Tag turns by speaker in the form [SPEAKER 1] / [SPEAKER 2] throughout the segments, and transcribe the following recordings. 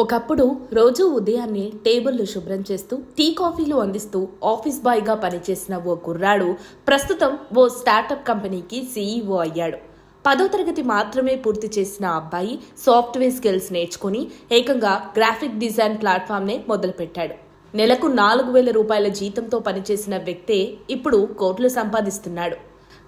[SPEAKER 1] ఒకప్పుడు రోజు ఉదయాన్నే టేబుళ్లు శుభ్రం చేస్తూ టీ కాఫీలు అందిస్తూ ఆఫీస్ బాయ్గా పనిచేసిన ఓ కుర్రాడు ప్రస్తుతం ఓ స్టార్టప్ కంపెనీకి సీఈఓ అయ్యాడు. 10వ తరగతి మాత్రమే పూర్తి చేసిన అబ్బాయి సాఫ్ట్వేర్ స్కిల్స్ నేర్చుకుని ఏకంగా గ్రాఫిక్ డిజైన్ ప్లాట్ఫామ్నే మొదలుపెట్టాడు. నెలకు 4,000 రూపాయల జీతంతో పనిచేసిన వ్యక్తే ఇప్పుడు కోట్లు సంపాదిస్తున్నాడు.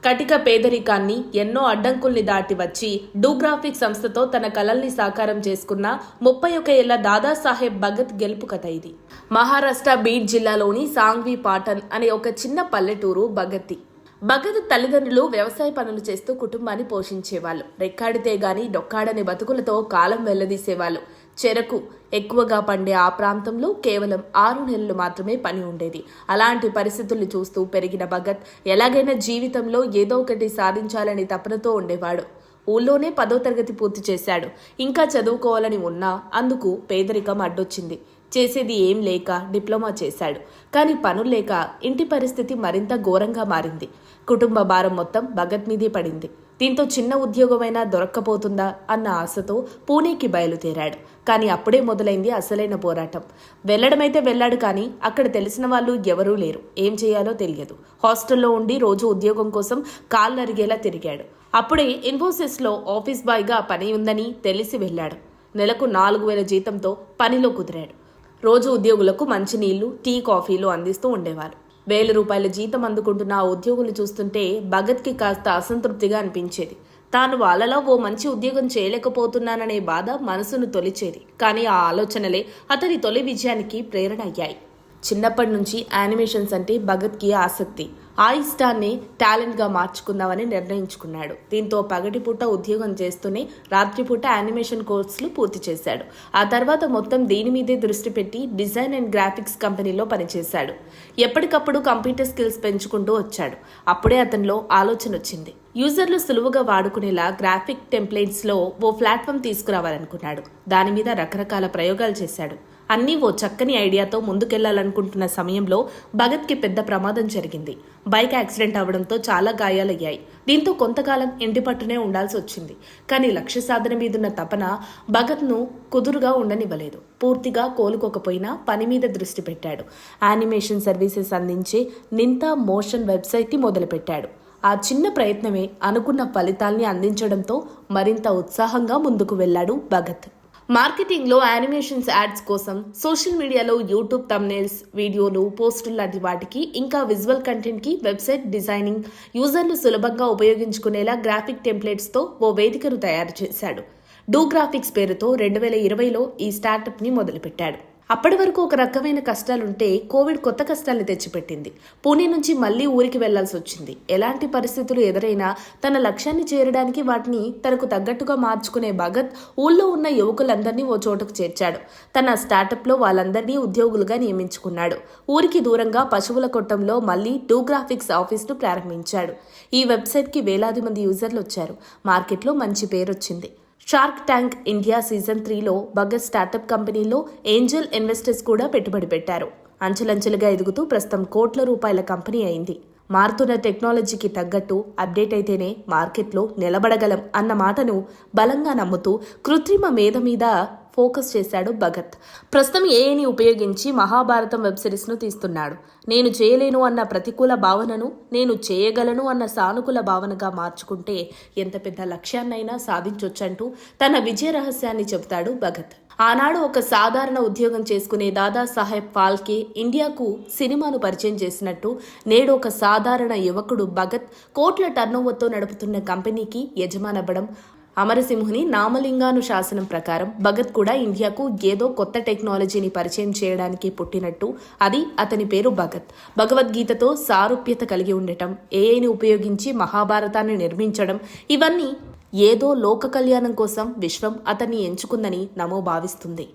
[SPEAKER 1] కటిక పేదరికాన్ని ఎన్నో అడ్డంకుల్ని దాటి వచ్చి డూగ్రాఫిక్ సంస్థతో తన కలల్ని సాకారం చేసుకున్న 31 ఏళ్ల దాదాసాహెబ్ భగత్ గెలుపు కథ ఇది. మహారాష్ట్ర బీడ్ జిల్లాలోని సాంగ్వీ పాటన్ అనే ఒక చిన్న పల్లెటూరు భగత్ది. భగత్ తల్లిదండ్రులు వ్యవసాయ పనులు చేస్తూ కుటుంబాన్ని పోషించేవాళ్ళు. రెక్కాడితే గాని డొక్కాడని బతుకులతో కాలం వెళ్లదీసేవాళ్ళు. చెరకు ఎక్కువగా పండే ఆ ప్రాంతంలో కేవలం 6 నెలలు మాత్రమే పని ఉండేది. అలాంటి పరిస్థితుల్ని చూస్తూ పెరిగిన భగత్ ఎలాగైనా జీవితంలో ఏదో ఒకటి సాధించాలని తపనతో ఉండేవాడు. ఊళ్ళోనే 10వ తరగతి పూర్తి చేశాడు. ఇంకా చదువుకోవాలని ఉన్నా అందుకు పేదరికం అడ్డొచ్చింది. చేసేది ఏం లేక డిప్లొమా చేశాడు. కానీ పనులు లేక ఇంటి పరిస్థితి మరింత ఘోరంగా మారింది. కుటుంబ భారం మొత్తం భగత్ మీదే పడింది. దీంతో చిన్న ఉద్యోగమైనా దొరక్కపోతుందా అన్న ఆశతో పూణేకి బయలుదేరాడు. కానీ అప్పుడే మొదలైంది అసలైన పోరాటం. వెళ్లడమైతే వెళ్ళాడు, కానీ అక్కడ తెలిసిన వాళ్ళు ఎవరూ లేరు. ఏం చేయాలో తెలియదు. హాస్టల్లో ఉండి రోజు ఉద్యోగం కోసం కాళ్ళరిగేలా తిరిగాడు. అప్పుడే ఇన్ఫోసిస్లో ఆఫీస్ బాయ్గా పని ఉందని తెలిసి వెళ్ళాడు. నెలకు 4,000 జీతంతో పనిలో కుదిరాడు. రోజు ఉద్యోగులకు మంచినీళ్లు, టీ, కాఫీలు అందిస్తూ ఉండేవారు. 1,000 రూపాయల జీతం అందుకుంటున్న ఆ ఉద్యోగులు చూస్తుంటే భగత్కి కాస్త అసంతృప్తిగా అనిపించేది. తాను వాళ్ళలో ఓ మంచి ఉద్యోగం చేయలేకపోతున్నాననే బాధ మనసును తొలిచేది. కానీ ఆ ఆలోచనలే అతని తొలి విజయానికి ప్రేరణ అయ్యాయి. చిన్నప్పటి నుంచి యానిమేషన్స్ అంటే భగత్కి ఆసక్తి. ఆ ఇష్టాన్ని టాలెంట్గా మార్చుకుందామని నిర్ణయించుకున్నాడు. దీంతో పగటిపూట ఉద్యోగం చేస్తూనే రాత్రిపూట యానిమేషన్ కోర్సులు పూర్తి చేశాడు. ఆ తర్వాత మొత్తం దీని మీదే దృష్టి పెట్టి డిజైన్ అండ్ గ్రాఫిక్స్ కంపెనీలో పనిచేశాడు. ఎప్పటికప్పుడు కంప్యూటర్ స్కిల్స్ పెంచుకుంటూ వచ్చాడు. అప్పుడే అతనిలో ఆలోచన వచ్చింది. యూజర్లు సులువుగా వాడుకునేలా గ్రాఫిక్ టెంప్లెట్స్లో ఓ ప్లాట్ఫామ్ తీసుకురావాలనుకున్నాడు. దాని మీద రకరకాల ప్రయోగాలు చేశాడు. అన్నీ ఓ చక్కని ఐడియాతో ముందుకెళ్లాలనుకుంటున్న సమయంలో భగత్కి పెద్ద ప్రమాదం జరిగింది. బైక్ యాక్సిడెంట్ అవడంతో చాలా గాయాలయ్యాయి. దీంతో కొంతకాలం ఇంటి పట్టునే ఉండాల్సి వచ్చింది. కానీ లక్ష్య సాధన మీదున్న తపన భగత్ను కుదురుగా ఉండనివ్వలేదు. పూర్తిగా కోలుకోకపోయినా పని మీద దృష్టి పెట్టాడు. యానిమేషన్ సర్వీసెస్ అందించే నింతా మోషన్ వెబ్సైట్ని మొదలుపెట్టాడు. ఆ చిన్న ప్రయత్నమే అనుకున్న ఫలితాల్ని అందించడంతో మరింత ఉత్సాహంగా ముందుకు వెళ్లాడు భగత్. మార్కెటింగ్లో యానిమేషన్స్ యాడ్స్ కోసం సోషల్ మీడియాలో యూట్యూబ్ థంబ్నెయిల్స్, వీడియోలు, పోస్టులు లాంటి వాటికి, ఇంకా విజువల్ కంటెంట్కి వెబ్సైట్ డిజైనింగ్, యూజర్లు సులభంగా ఉపయోగించుకునేలా గ్రాఫిక్ టెంప్లెట్స్తో ఓ వేదికను తయారు చేశాడు. డూగ్రాఫిక్స్ పేరుతో 2020లో ఈ స్టార్టప్ని మొదలుపెట్టాడు. అప్పటి వరకు ఒక రకమైన కష్టాలుంటే కోవిడ్ కొత్త కష్టాల్ని తెచ్చిపెట్టింది. పూణే నుంచి మళ్లీ ఊరికి వెళ్లాల్సి వచ్చింది. ఎలాంటి పరిస్థితులు ఎదురైనా తన లక్ష్యాన్ని చేరడానికి వాటిని తనకు తగ్గట్టుగా మార్చుకునే భగత్ ఊళ్ళో ఉన్న యువకులందరినీ ఓ చోటుకు చేర్చాడు. తన స్టార్టప్లో వాళ్ళందరినీ ఉద్యోగులుగా నియమించుకున్నాడు. ఊరికి దూరంగా పశువుల కొట్టంలో మళ్లీ డూగ్రాఫిక్స్ ఆఫీస్ను ప్రారంభించాడు. ఈ వెబ్సైట్కి వేలాది మంది యూజర్లు వచ్చారు. మార్కెట్లో మంచి పేరొచ్చింది. షార్క్ ట్యాంక్ ఇండియా సీజన్ 3లో భగత్ స్టార్టప్ కంపెనీలో ఏంజల్ ఇన్వెస్టర్స్ కూడా పెట్టుబడి పెట్టారు. అంచెలంచెలుగా ఎదుగుతూ ప్రస్తుతం కోట్ల రూపాయల కంపెనీ అయింది. మారుతున్న టెక్నాలజీకి తగ్గట్టు అప్డేట్ అయితేనే మార్కెట్లో నిలబడగలం అన్న మాటను బలంగా నమ్ముతూ కృత్రిమ మేధ మీద ఫోకస్ చేశాడు భగత్. ప్రస్తుతం ఏఐని ఉపయోగించి మహాభారతం వెబ్ సిరీస్ను తీస్తున్నాడు. నేను చేయలేను అన్న ప్రతికూల భావనను నేను చేయగలను అన్న సానుకూల భావనగా మార్చుకుంటే ఎంత పెద్ద లక్ష్యాన్నైనా సాధించొచ్చంటూ తన విజయ రహస్యాన్ని చెబుతాడు భగత్. ఆనాడు ఒక సాధారణ ఉద్యోగం చేసుకునే దాదాసాహెబ్ ఫాల్కే ఇండియాకు సినిమాను పరిచయం చేసినట్టు నేడు ఒక సాధారణ యువకుడు భగత్ కోట్ల టర్నోవర్తో నడుపుతున్న కంపెనీకి యజమానవ్వడం. అమరసింహుని నామలింగాను శాసనం ప్రకారం భగత్ కూడా ఇండియాకు ఏదో కొత్త టెక్నాలజీని పరిచయం చేయడానికి పుట్టినట్టు అది అతని పేరు భగత్. భగవద్గీతతో సారూప్యత కలిగి ఉండటం, ఏఐని ఉపయోగించి మహాభారతాన్ని నిర్మించడం, ఇవన్నీ ఏదో లోక కళ్యాణం కోసం విశ్వం అతన్ని ఎంచుకుందని నమో భావిస్తుంది.